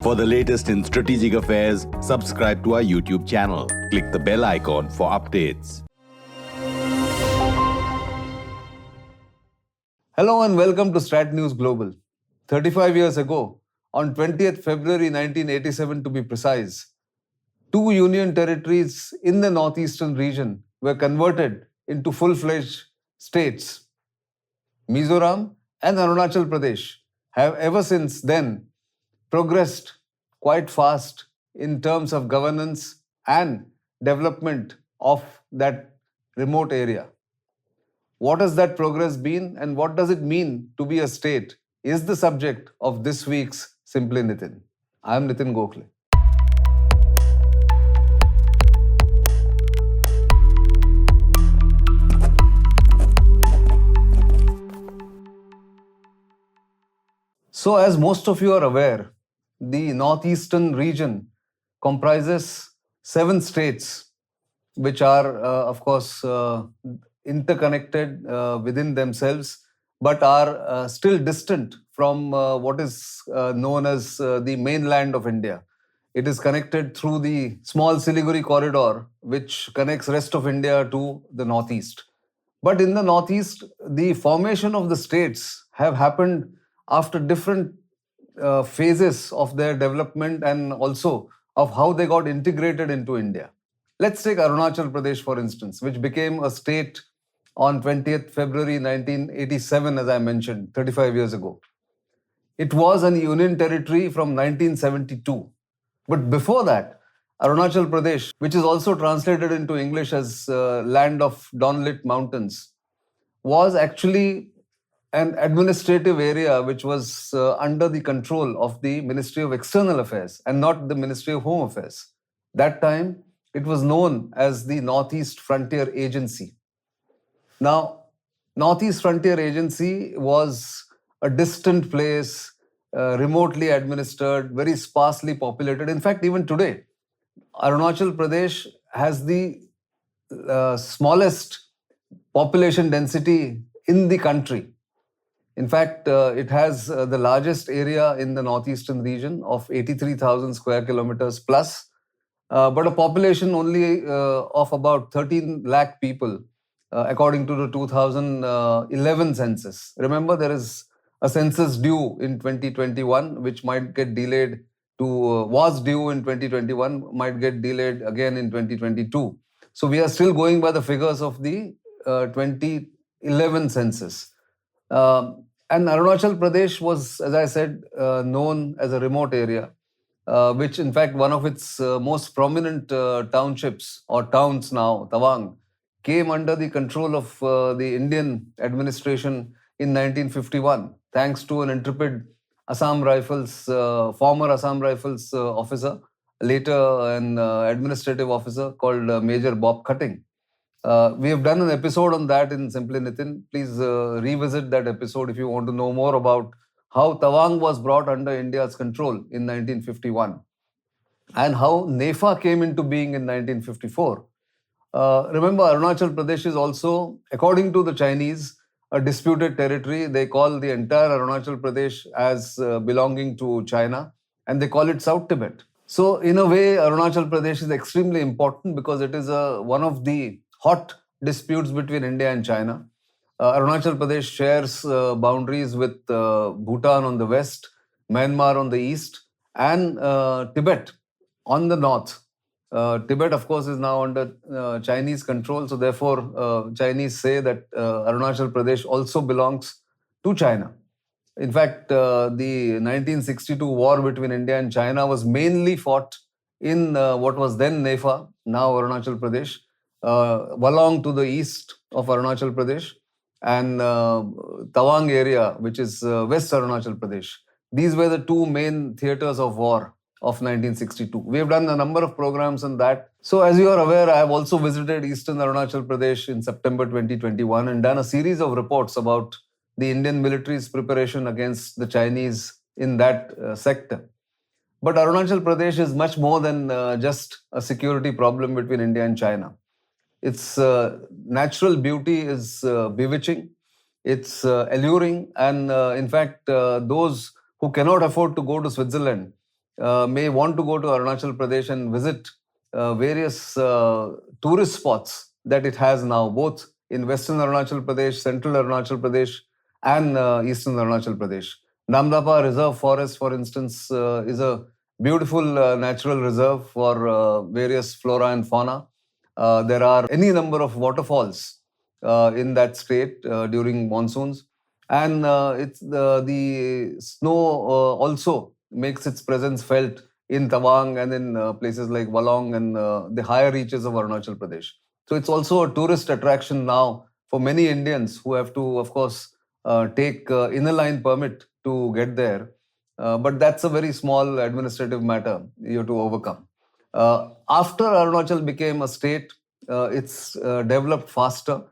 For the latest in strategic affairs, subscribe to our YouTube channel. Click the bell icon for updates. Hello and welcome to StratNews Global. 35 years ago, on 20th February 1987 to be precise, two union territories in the northeastern region were converted into full-fledged states. Mizoram and Arunachal Pradesh have ever since then progressed quite fast in terms of governance and development of that remote area. What has that progress been and what does it mean to be a state is the subject of this week's Simply Nitin. I am Nitin Gokhale. So, as most of you are aware, the northeastern region comprises 7 states, which are, of course, interconnected within themselves, but are still distant from what is known as the mainland of India. It is connected through the small Siliguri corridor, which connects rest of India to the northeast. But in the northeast, the formation of the states have happened after different phases of their development and also of how they got integrated into India. Let's take Arunachal Pradesh, for instance, which became a state on 20th February 1987, as I mentioned, 35 years ago. It was a union territory from 1972. But before that, Arunachal Pradesh, which is also translated into English as land of dawnlit mountains, was actually an administrative area which was under the control of the Ministry of External Affairs and not the Ministry of Home Affairs. That time, it was known as the Northeast Frontier Agency. Now, Northeast Frontier Agency was a distant place, remotely administered, very sparsely populated. In fact, even today, Arunachal Pradesh has the smallest population density in the country. In fact, it has the largest area in the northeastern region of 83,000 square kilometers plus, but a population only of about 13 lakh people, according to the 2011 census. Remember, there is a census due in 2021, which might get delayed to, was due in 2021, might get delayed again in 2022. So we are still going by the figures of the 2011 census. And Arunachal Pradesh was, as I said, known as a remote area, which in fact one of its most prominent townships or towns now, Tawang, came under the control of the Indian administration in 1951, thanks to an intrepid Assam Rifles, former Assam Rifles officer, later an administrative officer called Major Bob Cutting. We have done an episode on that in Simply Nitin. Please revisit that episode if you want to know more about how Tawang was brought under India's control in 1951 and how NEFA came into being in 1954. Remember, Arunachal Pradesh is also, according to the Chinese, a disputed territory. They call the entire Arunachal Pradesh as belonging to China, and they call it South Tibet. So, in a way, Arunachal Pradesh is extremely important because it is one of the hot disputes between India and China. Arunachal Pradesh shares boundaries with Bhutan on the west, Myanmar on the east, and Tibet on the north. Tibet, of course, is now under Chinese control. So therefore, Chinese say that Arunachal Pradesh also belongs to China. In fact, the 1962 war between India and China was mainly fought in what was then NEFA, now Arunachal Pradesh, Walong to the east of Arunachal Pradesh, and Tawang area, which is West Arunachal Pradesh. These were the two main theatres of war of 1962. We have done a number of programs on that. So as you are aware, I have also visited Eastern Arunachal Pradesh in September 2021 and done a series of reports about the Indian military's preparation against the Chinese in that sector. But Arunachal Pradesh is much more than just a security problem between India and China. Its natural beauty is bewitching, it's alluring, and in fact, those who cannot afford to go to Switzerland may want to go to Arunachal Pradesh and visit various tourist spots that it has now, both in Western Arunachal Pradesh, Central Arunachal Pradesh, and Eastern Arunachal Pradesh. Namdapa Reserve Forest, for instance, is a beautiful natural reserve for various flora and fauna. There are any number of waterfalls in that state during monsoons, and the snow also makes its presence felt in Tawang and in places like Walong and the higher reaches of Arunachal Pradesh. So it's also a tourist attraction now for many Indians who have to, of course, take inner line permit to get there. But that's a very small administrative matter you have to overcome. After Arunachal became a state, it's developed faster.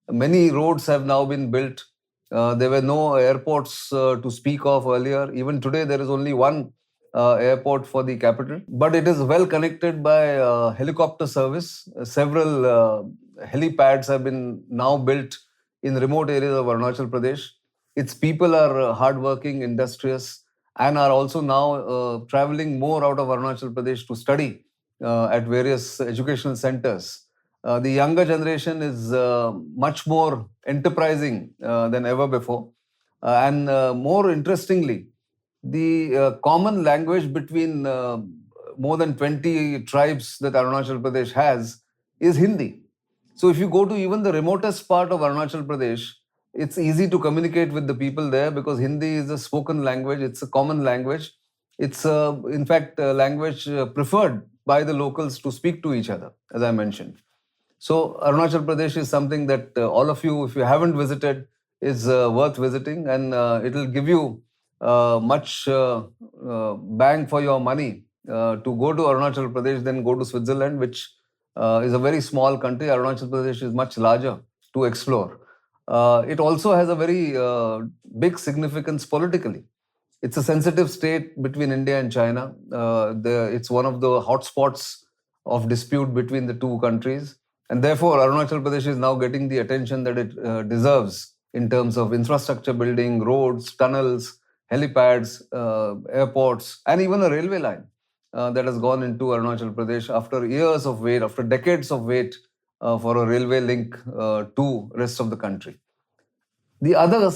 Many roads have now been built. There were no airports to speak of earlier. Even today, there is only one airport for the capital. But it is well connected by helicopter service. Several helipads have been now built in remote areas of Arunachal Pradesh. Its people are hardworking, industrious, and are also now traveling more out of Arunachal Pradesh to study at various educational centers. The younger generation is much more enterprising than ever before. And more interestingly, the common language between more than 20 tribes that Arunachal Pradesh has is Hindi. So if you go to even the remotest part of Arunachal Pradesh, it's easy to communicate with the people there because Hindi is a spoken language, it's a common language. It's, in fact, a language preferred by the locals to speak to each other, as I mentioned. So Arunachal Pradesh is something that all of you, if you haven't visited, is worth visiting, and it will give you much bang for your money to go to Arunachal Pradesh than go to Switzerland, which is a very small country. Arunachal Pradesh is much larger to explore. It also has a very big significance politically. It's a sensitive state between India and China. It's one of the hotspots of dispute between the two countries. And therefore, Arunachal Pradesh is now getting the attention that it deserves in terms of infrastructure building, roads, tunnels, helipads, airports, and even a railway line that has gone into Arunachal Pradesh after years of wait, after decades of wait for a railway link to rest of the country. The other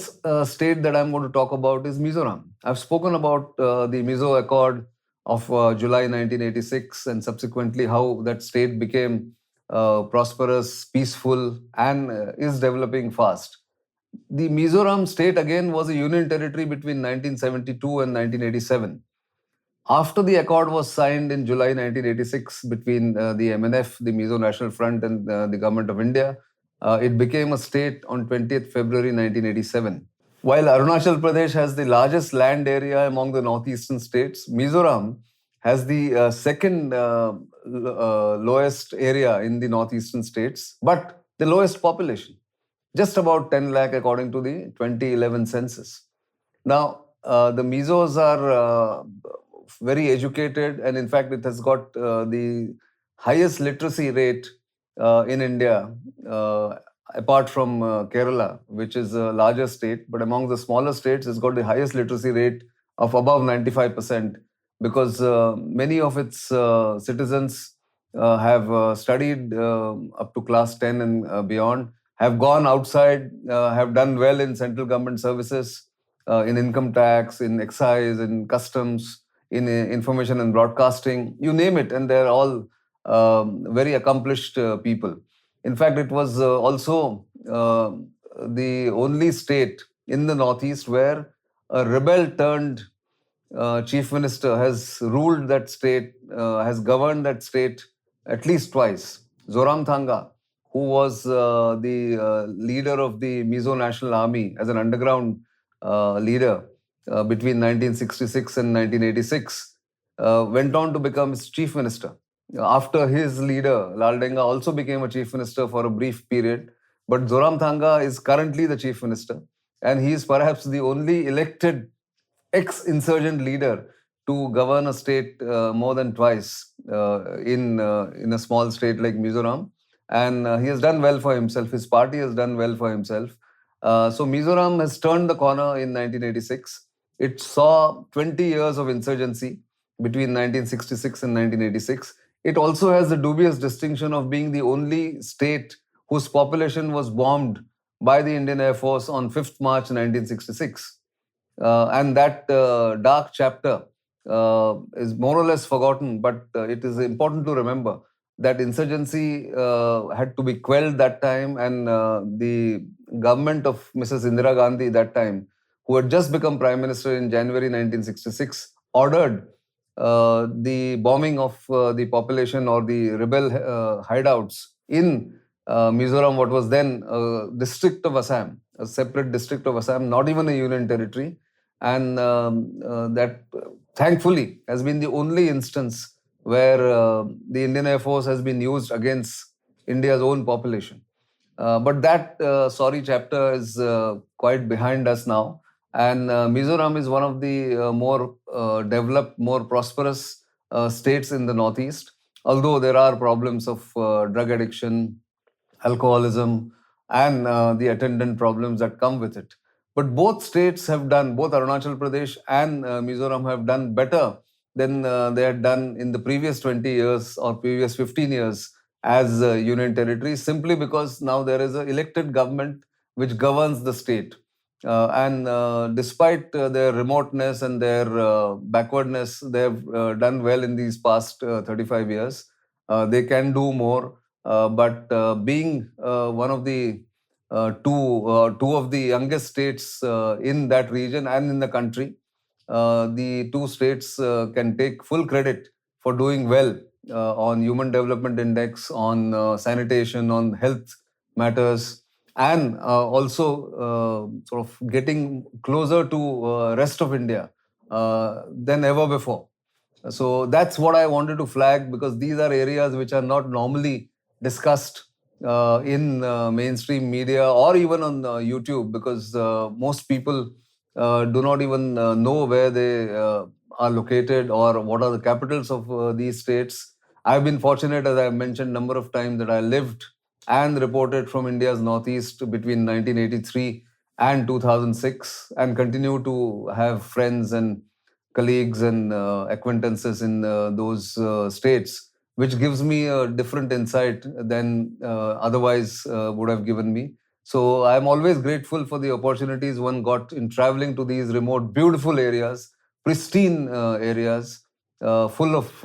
state that I'm going to talk about is Mizoram. I've spoken about the Mizo Accord of July 1986 and subsequently how that state became prosperous, peaceful, and is developing fast. The Mizoram state again was a union territory between 1972 and 1987. After the accord was signed in July 1986 between the MNF, the Mizo National Front, and the Government of India, it became a state on 20th February 1987. While Arunachal Pradesh has the largest land area among the northeastern states, Mizoram has the second lowest area in the northeastern states, but the lowest population, just about 10 lakh according to the 2011 census. Now, the Mizos are very educated, and in fact, it has got the highest literacy rate in India, apart from Kerala, which is a larger state. But among the smaller states, it's got the highest literacy rate of above 95%, because many of its citizens have studied up to class 10 and beyond, have gone outside, have done well in central government services, in income tax, in excise, in customs, in information and broadcasting, you name it, and they're all very accomplished people. In fact, it was also the only state in the Northeast where a rebel turned chief minister has ruled that state, has governed that state at least twice. Zoram Thanga, who was the leader of the Mizo National Army as an underground leader between 1966 and 1986, went on to become his chief minister. After his leader, Lal Denga, also became a chief minister for a brief period. But Zoram Thanga is currently the chief minister, and he is perhaps the only elected ex-insurgent leader to govern a state more than twice in a small state like Mizoram. And he has done well for himself. His party has done well for himself. So Mizoram has turned the corner in 1986. It saw 20 years of insurgency, between 1966 and 1986. It also has the dubious distinction of being the only state whose population was bombed by the Indian Air Force on 5th March 1966. And that dark chapter is more or less forgotten, but it is important to remember that insurgency had to be quelled that time, and the government of Mrs. Indira Gandhi that time, who had just become Prime Minister in January 1966, ordered the bombing of the population or the rebel hideouts in Mizoram, what was then a district of Assam, a separate district of Assam, not even a union territory. And that thankfully has been the only instance where the Indian Air Force has been used against India's own population. But that sorry chapter is quite behind us now. And Mizoram is one of the more developed, more prosperous states in the Northeast, although there are problems of drug addiction, alcoholism, and the attendant problems that come with it. But both states have done, both Arunachal Pradesh and Mizoram have done better than they had done in the previous 20 years or previous 15 years as union territories, simply because now there is an elected government which governs the state. And despite their remoteness and their backwardness, they have done well in these past 35 years. They can do more, but being one of the two of the youngest states in that region and in the country, the two states can take full credit for doing well on Human Development Index, on sanitation, on health matters, and also sort of getting closer to rest of India than ever before. So that's what I wanted to flag, because these are areas which are not normally discussed in mainstream media or even on YouTube, because most people do not even know where they are located or what are the capitals of these states. I've been fortunate, as I've mentioned number of times, that I lived and reported from India's Northeast between 1983 and 2006, and continue to have friends and colleagues and acquaintances in those states, which gives me a different insight than otherwise would have given me. So I'm always grateful for the opportunities one got in traveling to these remote, beautiful areas, pristine areas, full of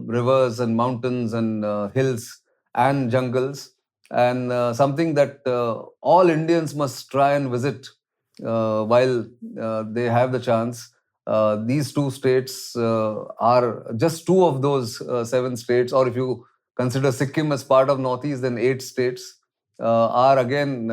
rivers and mountains and hills and jungles, and something that all Indians must try and visit while they have the chance. These two states are just two of those seven states, or if you consider Sikkim as part of Northeast, then 8 states are again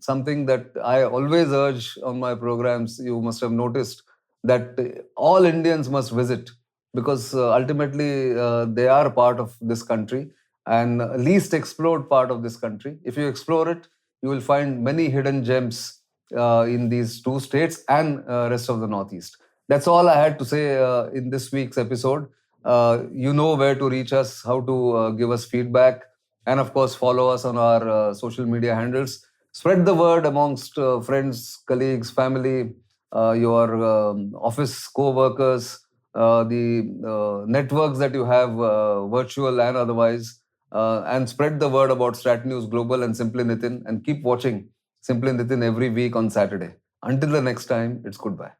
something that I always urge on my programs. You must have noticed that all Indians must visit, because ultimately they are part of this country and least explored part of this country. If you explore it, you will find many hidden gems in these two states and rest of the Northeast. That's all I had to say in this week's episode. You know where to reach us, how to give us feedback, and of course, follow us on our social media handles. Spread the word amongst friends, colleagues, family, your office co-workers, the networks that you have, virtual and otherwise, and spread the word about StratNews Global and Simply Nitin, and keep watching Simply Nitin every week on Saturday. Until the next time, it's goodbye.